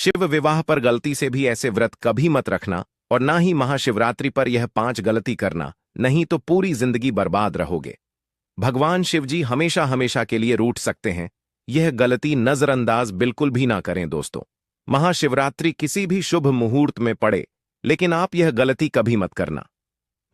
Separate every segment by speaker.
Speaker 1: शिव विवाह पर गलती से भी ऐसे व्रत कभी मत रखना और ना ही महाशिवरात्रि पर यह 5 गलती करना, नहीं तो पूरी जिंदगी बर्बाद रहोगे। भगवान शिवजी हमेशा हमेशा के लिए रूठ सकते हैं। यह गलती नजरअंदाज बिल्कुल भी ना करें दोस्तों। महाशिवरात्रि किसी भी शुभ मुहूर्त में पड़े, लेकिन आप यह गलती कभी मत करना।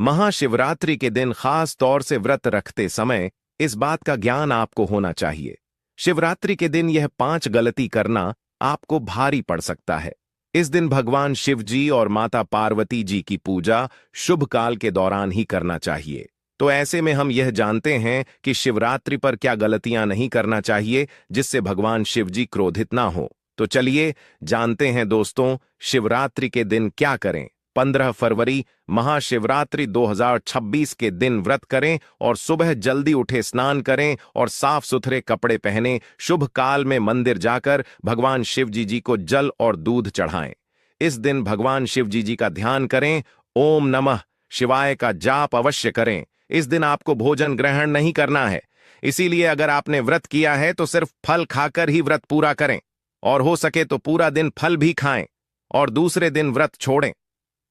Speaker 1: महाशिवरात्रि के दिन खास तौर से व्रत रखते समय इस बात का ज्ञान आपको होना चाहिए। शिवरात्रि के दिन यह 5 गलती करना आपको भारी पड़ सकता है। इस दिन भगवान शिव जी और माता पार्वती जी की पूजा शुभ काल के दौरान ही करना चाहिए। तो ऐसे में हम यह जानते हैं कि शिवरात्रि पर क्या गलतियां नहीं करना चाहिए जिससे भगवान शिव जी क्रोधित ना हो। तो चलिए जानते हैं दोस्तों, शिवरात्रि के दिन क्या करें। 15 फरवरी महाशिवरात्रि 2026 के दिन व्रत करें और सुबह जल्दी उठे स्नान करें और साफ सुथरे कपड़े पहने शुभ काल में मंदिर जाकर भगवान शिव जी को जल और दूध चढ़ाएं। इस दिन भगवान शिव जी का ध्यान करें, ओम नमः शिवाय का जाप अवश्य करें। इस दिन आपको भोजन ग्रहण नहीं करना है, इसीलिए अगर आपने व्रत किया है तो सिर्फ फल खाकर ही व्रत पूरा करें और हो सके तो पूरा दिन फल भी खाएं और दूसरे दिन व्रत छोड़ें।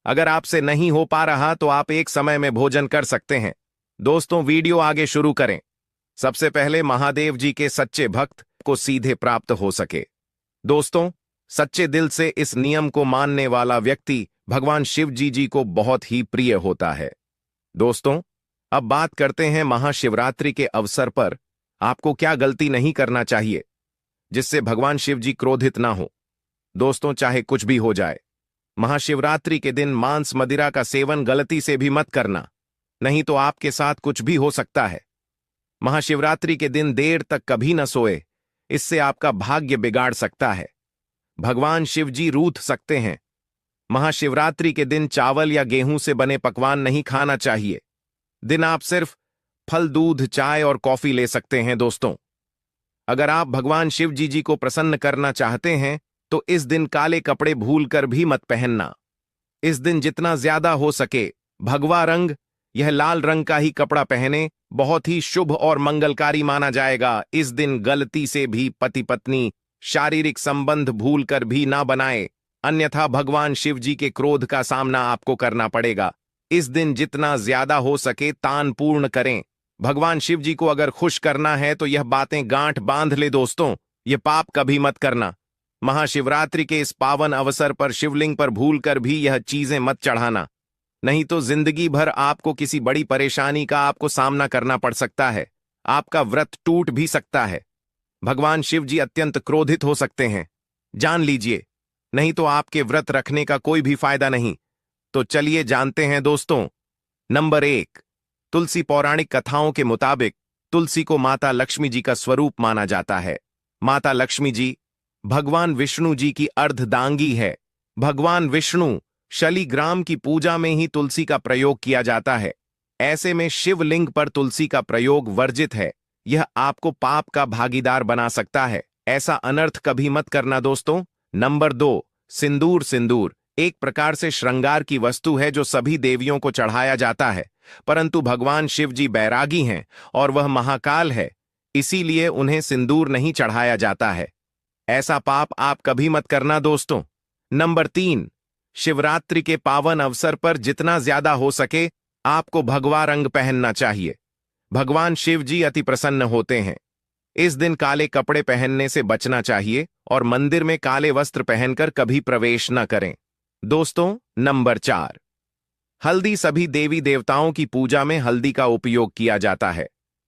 Speaker 1: अगर आपसे नहीं हो पा रहा तो आप एक समय में भोजन कर सकते हैं। दोस्तों वीडियो आगे शुरू करें। सबसे पहले महादेव जी के सच्चे भक्त को सीधे प्राप्त हो सके। दोस्तों सच्चे दिल से इस नियम को मानने वाला व्यक्ति भगवान शिव जी को बहुत ही प्रिय होता है। दोस्तों अब बात करते हैं महाशिवरात्रि के अवसर पर आपको क्या गलती नहीं करना चाहिए जिससे भगवान शिव जी क्रोधित ना हो। दोस्तों चाहे कुछ भी हो जाए, महाशिवरात्रि के दिन मांस मदिरा का सेवन गलती से भी मत करना, नहीं तो आपके साथ कुछ भी हो सकता है। महाशिवरात्रि के दिन देर तक कभी न सोए, इससे आपका भाग्य बिगाड़ सकता है। भगवान शिव जी रूठ सकते हैं। महाशिवरात्रि के दिन चावल या गेहूं से बने पकवान नहीं खाना चाहिए। दिन आप सिर्फ फल, दूध, चाय और कॉफी ले सकते हैं। दोस्तों अगर आप भगवान शिव जी को प्रसन्न करना चाहते हैं तो इस दिन काले कपड़े भूलकर भी मत पहनना। इस दिन जितना ज्यादा हो सके भगवा रंग, यह लाल रंग का ही कपड़ा पहने, बहुत ही शुभ और मंगलकारी माना जाएगा। इस दिन गलती से भी पति पत्नी शारीरिक संबंध भूलकर भी ना बनाए, अन्यथा भगवान शिव जी के क्रोध का सामना आपको करना पड़ेगा। इस दिन जितना ज्यादा हो सके दान पूर्ण करें। भगवान शिव जी को अगर खुश करना है तो यह बातें गांठ बांध ले दोस्तों, यह पाप कभी मत करना। महाशिवरात्रि के इस पावन अवसर पर शिवलिंग पर भूलकर भी यह चीजें मत चढ़ाना, नहीं तो जिंदगी भर आपको किसी बड़ी परेशानी का आपको सामना करना पड़ सकता है। आपका व्रत टूट भी सकता है। भगवान शिव जी अत्यंत क्रोधित हो सकते हैं, जान लीजिए, नहीं तो आपके व्रत रखने का कोई भी फायदा नहीं। तो चलिए जानते हैं दोस्तों। नंबर 1, तुलसी। पौराणिक कथाओं के मुताबिक तुलसी को माता लक्ष्मी जी का स्वरूप माना जाता है। माता लक्ष्मी जी भगवान विष्णु जी की अर्धदांगी है। भगवान विष्णु शालिग्राम की पूजा में ही तुलसी का प्रयोग किया जाता है। ऐसे में शिवलिंग पर तुलसी का प्रयोग वर्जित है। यह आपको पाप का भागीदार बना सकता है। ऐसा अनर्थ कभी मत करना दोस्तों। नंबर 2, सिंदूर। सिंदूर एक प्रकार से श्रृंगार की वस्तु है जो सभी देवियों को चढ़ाया जाता है, परंतु भगवान शिव जी बैरागी हैं और वह महाकाल है, इसीलिए उन्हें सिंदूर नहीं चढ़ाया जाता है। ऐसा पाप आप कभी मत करना दोस्तों। नंबर 3, शिवरात्रि के पावन अवसर पर जितना ज्यादा हो सके आपको भगवा रंग पहनना चाहिए। भगवान शिव जी अति प्रसन्न होते हैं। इस दिन काले कपड़े पहनने से बचना चाहिए और मंदिर में काले वस्त्र पहनकर कभी प्रवेश न करें। दोस्तों नंबर 4, हल्दी। सभी देवी देवताओं की पूजा में हल्दी का उपयोग किया जाता है,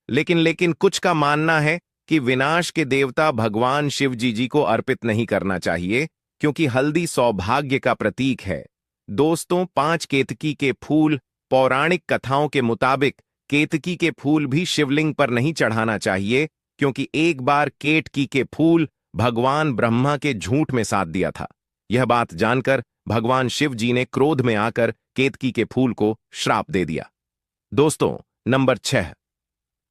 Speaker 1: लेकिन कुछ का मानना है कि विनाश के देवता भगवान शिव जी को अर्पित नहीं करना चाहिए, क्योंकि हल्दी सौभाग्य का प्रतीक है। दोस्तों 5 केतकी के फूल। पौराणिक कथाओं के मुताबिक केतकी के फूल भी शिवलिंग पर नहीं चढ़ाना चाहिए, क्योंकि एक बार केतकी के फूल भगवान ब्रह्मा के झूठ में साथ दिया था। यह बात जानकर भगवान शिव जी ने क्रोध में आकर केतकी के फूल को श्राप दे दिया। दोस्तों नंबर 6,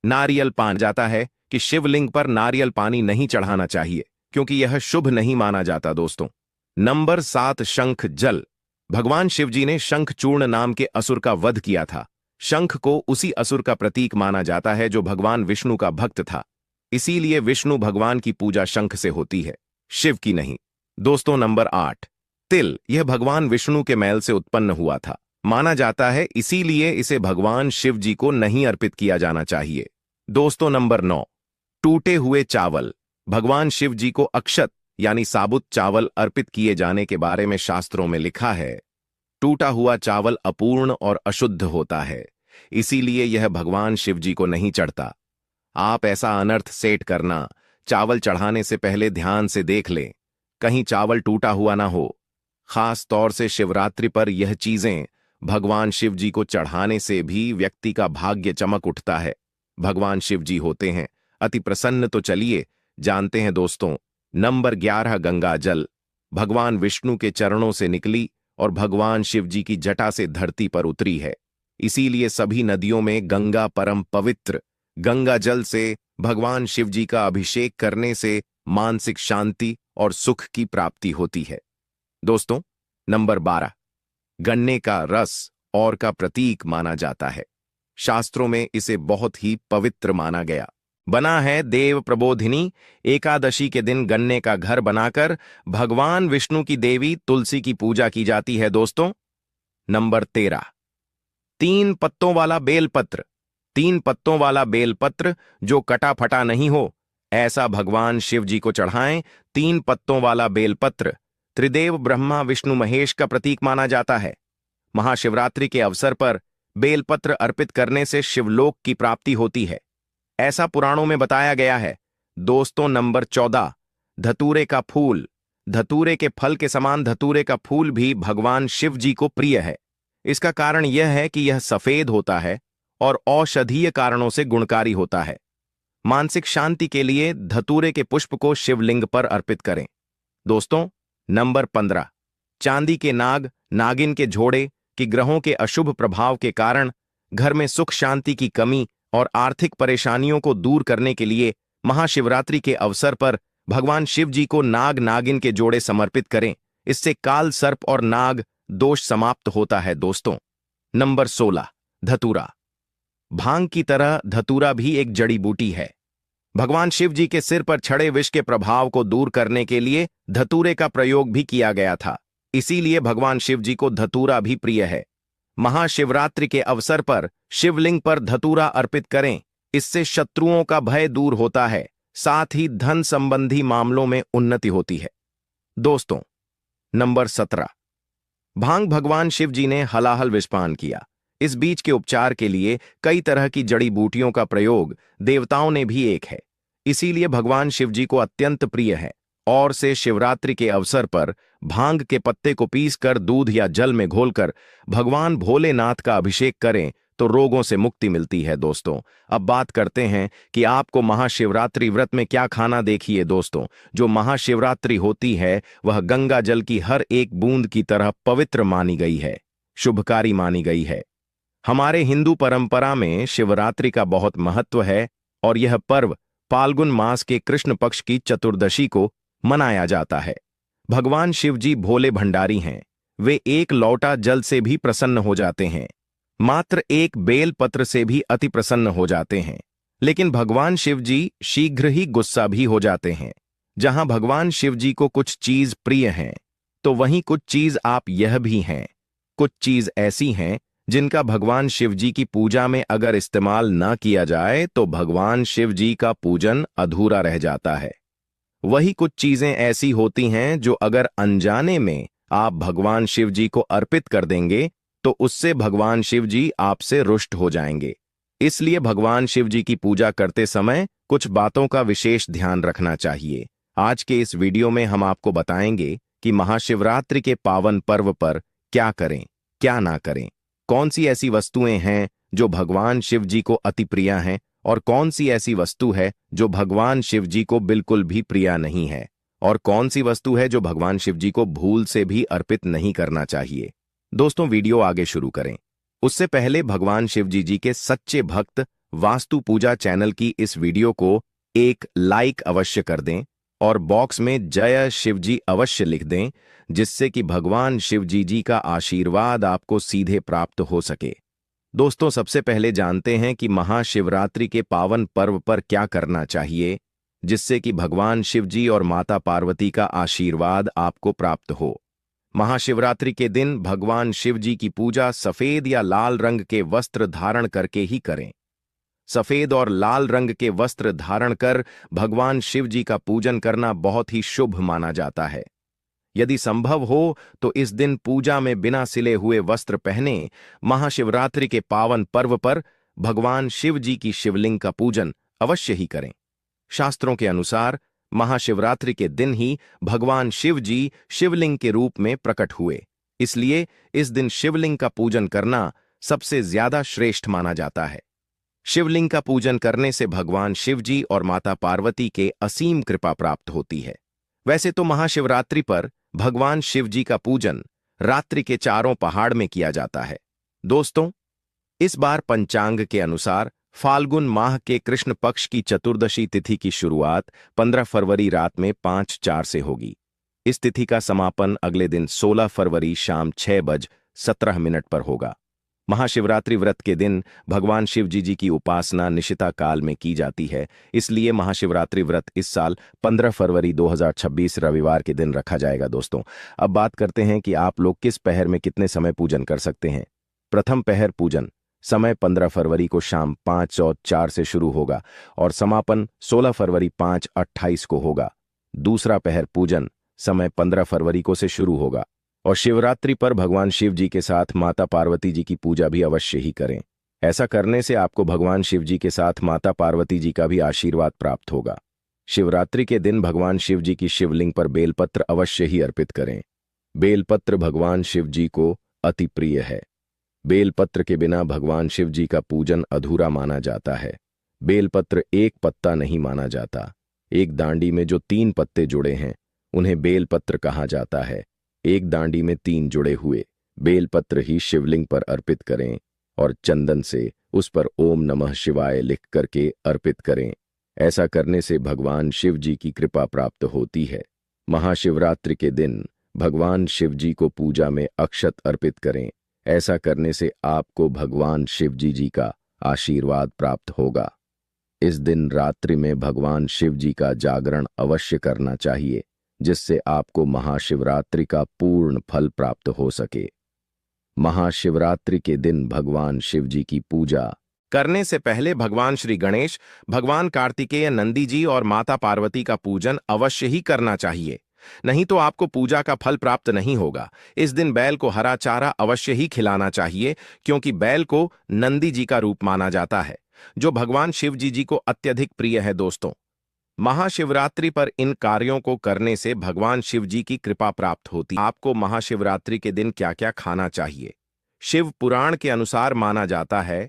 Speaker 1: नारियल पान। जाता है कि शिवलिंग पर नारियल पानी नहीं चढ़ाना चाहिए, क्योंकि यह शुभ नहीं माना जाता दोस्तों। नंबर 7, शंख जल। भगवान शिव जी ने शंखचूर्ण नाम के असुर का वध किया था। शंख को उसी असुर का प्रतीक माना जाता है जो भगवान विष्णु का भक्त था, इसीलिए विष्णु भगवान की पूजा शंख से होती है, शिव की नहीं। दोस्तों नंबर 8, तिल। यह भगवान विष्णु के मैल से उत्पन्न हुआ था, माना जाता है, इसीलिए इसे भगवान शिव जी को नहीं अर्पित किया जाना चाहिए। दोस्तों नंबर 9, टूटे हुए चावल। भगवान शिव जी को अक्षत यानी साबुत चावल अर्पित किए जाने के बारे में शास्त्रों में लिखा है। टूटा हुआ चावल अपूर्ण और अशुद्ध होता है, इसीलिए यह भगवान शिव जी को नहीं चढ़ता। आप ऐसा अनर्थ सेट करना, चावल चढ़ाने से पहले ध्यान से देख लें, कहीं चावल टूटा हुआ ना हो। खास तौर से शिवरात्रि पर यह चीजें भगवान शिव जी को चढ़ाने से भी व्यक्ति का भाग्य चमक उठता है। भगवान शिव जी होते हैं अति प्रसन्न। तो चलिए जानते हैं दोस्तों। नंबर 11, गंगा जल। भगवान विष्णु के चरणों से निकली और भगवान शिव जी की जटा से धरती पर उतरी है, इसीलिए सभी नदियों में गंगा परम पवित्र। गंगा जल से भगवान शिव जी का अभिषेक करने से मानसिक शांति और सुख की प्राप्ति होती है। दोस्तों नंबर 12, गन्ने का रस और का प्रतीक माना जाता है। शास्त्रों में इसे बहुत ही पवित्र माना गया। बना है देव प्रबोधिनी एकादशी के दिन गन्ने का घर बनाकर भगवान विष्णु की देवी तुलसी की पूजा की जाती है। दोस्तों नंबर 13, 3 पत्तों वाला बेलपत्र। 3 पत्तों वाला बेलपत्र जो कटा फटा नहीं हो, ऐसा भगवान शिव जी को चढ़ाएं। 3 पत्तों वाला बेलपत्र त्रिदेव ब्रह्मा विष्णु महेश का प्रतीक माना जाता है। महाशिवरात्रि के अवसर पर बेलपत्र अर्पित करने से शिवलोक की प्राप्ति होती है, ऐसा पुराणों में बताया गया है। दोस्तों नंबर 14, धतूरे का फूल। धतूरे के फल के समान धतूरे का फूल भी भगवान शिव जी को प्रिय है। इसका कारण यह है कि यह सफेद होता है और औषधीय कारणों से गुणकारी होता है। मानसिक शांति के लिए धतूरे के पुष्प को शिवलिंग पर अर्पित करें। दोस्तों नंबर 15, चांदी के नाग नागिन के झोड़े कि ग्रहों के अशुभ प्रभाव के कारण घर में सुख शांति की कमी और आर्थिक परेशानियों को दूर करने के लिए महाशिवरात्रि के अवसर पर भगवान शिव जी को नाग नागिन के जोड़े समर्पित करें। इससे काल सर्प और नाग दोष समाप्त होता है। दोस्तों नंबर 16, धतूरा। भांग की तरह धतूरा भी एक जड़ी बूटी है। भगवान शिव जी के सिर पर छड़े विष के प्रभाव को दूर करने के लिए धतूरे का प्रयोग भी किया गया था, इसीलिए भगवान शिव जी को धतूरा भी प्रिय है। महाशिवरात्रि के अवसर पर शिवलिंग पर धतूरा अर्पित करें, इससे शत्रुओं का भय दूर होता है, साथ ही धन संबंधी मामलों में उन्नति होती है। दोस्तों नंबर 17, भांग। भगवान शिव जी ने हलाहल विषपान किया। इस बीज के उपचार के लिए कई तरह की जड़ी बूटियों का प्रयोग देवताओं ने भी एक है, इसीलिए भगवान शिव जी को अत्यंत प्रिय है। और से शिवरात्रि के अवसर पर भांग के पत्ते को पीसकर दूध या जल में घोलकर भगवान भोलेनाथ का अभिषेक करें तो रोगों से मुक्ति मिलती है। दोस्तों अब बात करते हैं कि आपको महाशिवरात्रि व्रत में क्या खाना। देखिए दोस्तों, जो महाशिवरात्रि होती है वह गंगा जल की हर एक बूंद की तरह पवित्र मानी गई है, शुभकारी मानी गई है। हमारे हिंदू परंपरा में शिवरात्रि का बहुत महत्व है और यह पर्व फाल्गुन मास के कृष्ण पक्ष की चतुर्दशी को मनाया जाता है। भगवान शिव जी भोले भंडारी हैं, वे एक लौटा जल से भी प्रसन्न हो जाते हैं, मात्र एक बेल पत्र से भी अति प्रसन्न हो जाते हैं। लेकिन भगवान शिव जी शीघ्र ही गुस्सा भी हो जाते हैं। जहां भगवान शिव जी को कुछ चीज प्रिय हैं, तो वहीं कुछ चीज आप यह भी हैं। कुछ चीज ऐसी हैं जिनका भगवान शिव जी की पूजा में अगर इस्तेमाल ना किया जाए तो भगवान शिव जी का पूजन अधूरा रह जाता है। वही कुछ चीजें ऐसी होती हैं जो अगर अनजाने में आप भगवान शिव जी को अर्पित कर देंगे तो उससे भगवान शिव जी आपसे रुष्ट हो जाएंगे। इसलिए भगवान शिव जी की पूजा करते समय कुछ बातों का विशेष ध्यान रखना चाहिए। आज के इस वीडियो में हम आपको बताएंगे कि महाशिवरात्रि के पावन पर्व पर क्या करें, क्या ना करें, कौन सी ऐसी वस्तुएं हैं जो भगवान शिव जी को अति प्रिय हैं और कौन सी ऐसी वस्तु है जो भगवान शिव जी को बिल्कुल भी प्रिय नहीं है, और कौन सी वस्तु है जो भगवान शिव जी को भूल से भी अर्पित नहीं करना चाहिए। दोस्तों वीडियो आगे शुरू करें उससे पहले भगवान शिव जी के सच्चे भक्त वास्तु पूजा चैनल की इस वीडियो को एक लाइक अवश्य कर दें और बॉक्स में जय शिव जी अवश्य लिख दें, जिससे कि भगवान शिव जी का आशीर्वाद आपको सीधे प्राप्त हो सके। दोस्तों सबसे पहले जानते हैं कि महाशिवरात्रि के पावन पर्व पर क्या करना चाहिए। जिससे कि भगवान शिवजी और माता पार्वती का आशीर्वाद आपको प्राप्त हो। महाशिवरात्रि के दिन भगवान शिवजी की पूजा सफेद या लाल रंग के वस्त्र धारण करके ही करें। सफेद और लाल रंग के वस्त्र धारण कर भगवान शिवजी का पूजन करना बहुत ही शुभ माना जाता है। यदि संभव हो तो इस दिन पूजा में बिना सिले हुए वस्त्र पहने महाशिवरात्रि के पावन पर्व पर भगवान शिव जी की शिवलिंग का पूजन अवश्य ही करें। शास्त्रों के अनुसार महाशिवरात्रि के दिन ही भगवान शिव जी शिवलिंग के रूप में प्रकट हुए, इसलिए इस दिन शिवलिंग का पूजन करना सबसे ज्यादा श्रेष्ठ माना जाता है। शिवलिंग का पूजन करने से भगवान शिव जी और माता पार्वती के असीम कृपा प्राप्त होती है। वैसे तो महाशिवरात्रि पर भगवान शिव जी का पूजन रात्रि के चारों पहाड़ में किया जाता है। दोस्तों, इस बार पंचांग के अनुसार फाल्गुन माह के कृष्ण पक्ष की चतुर्दशी तिथि की शुरुआत 15 फरवरी रात में 5:04 से होगी। इस तिथि का समापन अगले दिन 16 फरवरी शाम 6:17 पर होगा। महाशिवरात्रि व्रत के दिन भगवान शिव जी की उपासना निशिता काल में की जाती है, इसलिए महाशिवरात्रि व्रत इस साल 15 फरवरी 2026 रविवार के दिन रखा जाएगा। दोस्तों, अब बात करते हैं कि आप लोग किस पहर में कितने समय पूजन कर सकते हैं। प्रथम पहर पूजन समय 15 फरवरी को शाम 5:04 से शुरू होगा और समापन 16 फरवरी 5:28 को होगा। दूसरा पहर पूजन समय 15 फरवरी को से शुरू होगा और शिवरात्रि पर भगवान शिव जी के साथ माता पार्वती जी की पूजा भी अवश्य ही करें। ऐसा करने से आपको भगवान शिव जी के साथ माता पार्वती जी का भी आशीर्वाद प्राप्त होगा। शिवरात्रि के दिन भगवान शिव जी की शिवलिंग पर बेलपत्र अवश्य ही अर्पित करें। बेलपत्र भगवान शिव जी को अति प्रिय है। बेलपत्र के बिना भगवान शिव जी का पूजन अधूरा माना जाता है। बेलपत्र एक पत्ता नहीं माना जाता। एक डांडी में जो 3 पत्ते जुड़े हैं उन्हें बेलपत्र कहा जाता है। एक डांडी में 3 जुड़े हुए बेलपत्र ही शिवलिंग पर अर्पित करें और चंदन से उस पर ओम नमः शिवाय लिख करके अर्पित करें। ऐसा करने से भगवान शिव जी की कृपा प्राप्त होती है। महाशिवरात्रि के दिन भगवान शिव जी को पूजा में अक्षत अर्पित करें। ऐसा करने से आपको भगवान शिव जी का आशीर्वाद प्राप्त होगा। इस दिन रात्रि में भगवान शिव जी का जागरण अवश्य करना चाहिए, जिससे आपको महाशिवरात्रि का पूर्ण फल प्राप्त हो सके। महाशिवरात्रि के दिन भगवान शिव जी की पूजा करने से पहले भगवान श्री गणेश, भगवान कार्तिकेय, नंदी जी और माता पार्वती का पूजन अवश्य ही करना चाहिए, नहीं तो आपको पूजा का फल प्राप्त नहीं होगा। इस दिन बैल को हरा चारा अवश्य ही खिलाना चाहिए, क्योंकि बैल को नंदी जी का रूप माना जाता है, जो भगवान शिव जी को अत्यधिक प्रिय है। दोस्तों, महाशिवरात्रि पर इन कार्यों को करने से भगवान शिव जी की कृपा प्राप्त होती है। आपको महाशिवरात्रि के दिन क्या क्या खाना चाहिए? शिव पुराण के अनुसार माना जाता है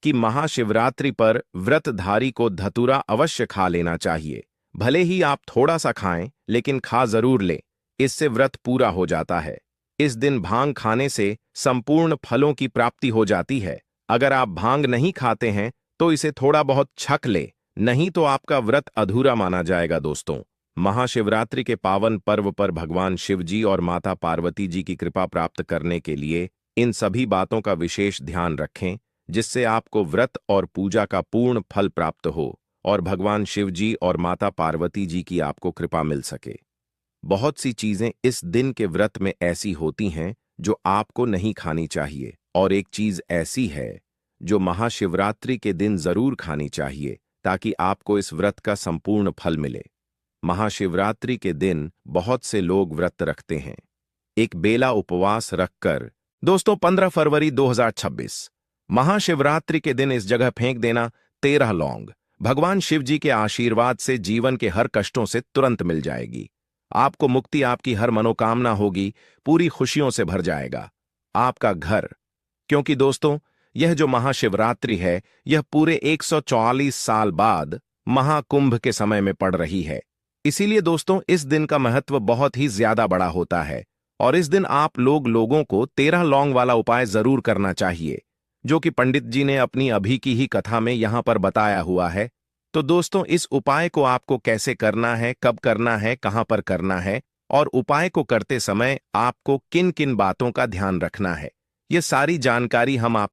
Speaker 1: कि महाशिवरात्रि पर व्रतधारी को धतूरा अवश्य खा लेना चाहिए। भले ही आप थोड़ा सा खाएं, लेकिन खा जरूर लें, इससे व्रत पूरा हो जाता है। इस दिन भांग खाने से संपूर्ण फलों की प्राप्ति हो जाती है। अगर आप भांग नहीं खाते हैं तो इसे थोड़ा बहुत छक ले, नहीं तो आपका व्रत अधूरा माना जाएगा। दोस्तों, महाशिवरात्रि के पावन पर्व पर भगवान शिव जी और माता पार्वती जी की कृपा प्राप्त करने के लिए इन सभी बातों का विशेष ध्यान रखें, जिससे आपको व्रत और पूजा का पूर्ण फल प्राप्त हो और भगवान शिव जी और माता पार्वती जी की आपको कृपा मिल सके। बहुत सी चीजें इस दिन के व्रत में ऐसी होती हैं जो आपको नहीं खानी चाहिए, और एक चीज ऐसी है जो महाशिवरात्रि के दिन जरूर खानी चाहिए, ताकि आपको इस व्रत का संपूर्ण फल मिले। महाशिवरात्रि के दिन बहुत से लोग व्रत रखते हैं, एक बेला उपवास रखकर। दोस्तों, 15 फरवरी 2026 महाशिवरात्रि के दिन इस जगह फेंक देना 13 लौंग। भगवान शिव जी के आशीर्वाद से जीवन के हर कष्टों से तुरंत मिल जाएगी। आपको मुक्ति, आपकी हर मनोकामना होगी, पूरी खुशियों से भर जाएगा आपका घर। क्योंकि दोस्तों, यह जो महाशिवरात्रि है, यह पूरे 144 साल बाद महाकुंभ के समय में पड़ रही है। इसीलिए दोस्तों, इस दिन का महत्व बहुत ही ज्यादा बड़ा होता है और इस दिन आप लोगों को 13 लौंग वाला उपाय जरूर करना चाहिए, जो कि पंडित जी ने अपनी अभी की ही कथा में यहां पर बताया हुआ है। तो दोस्तों, इस उपाय को आपको कैसे करना है, कब करना है, कहां पर करना है और उपाय को करते समय आपको किन किन बातों का ध्यान रखना है, ये सारी जानकारी हम आप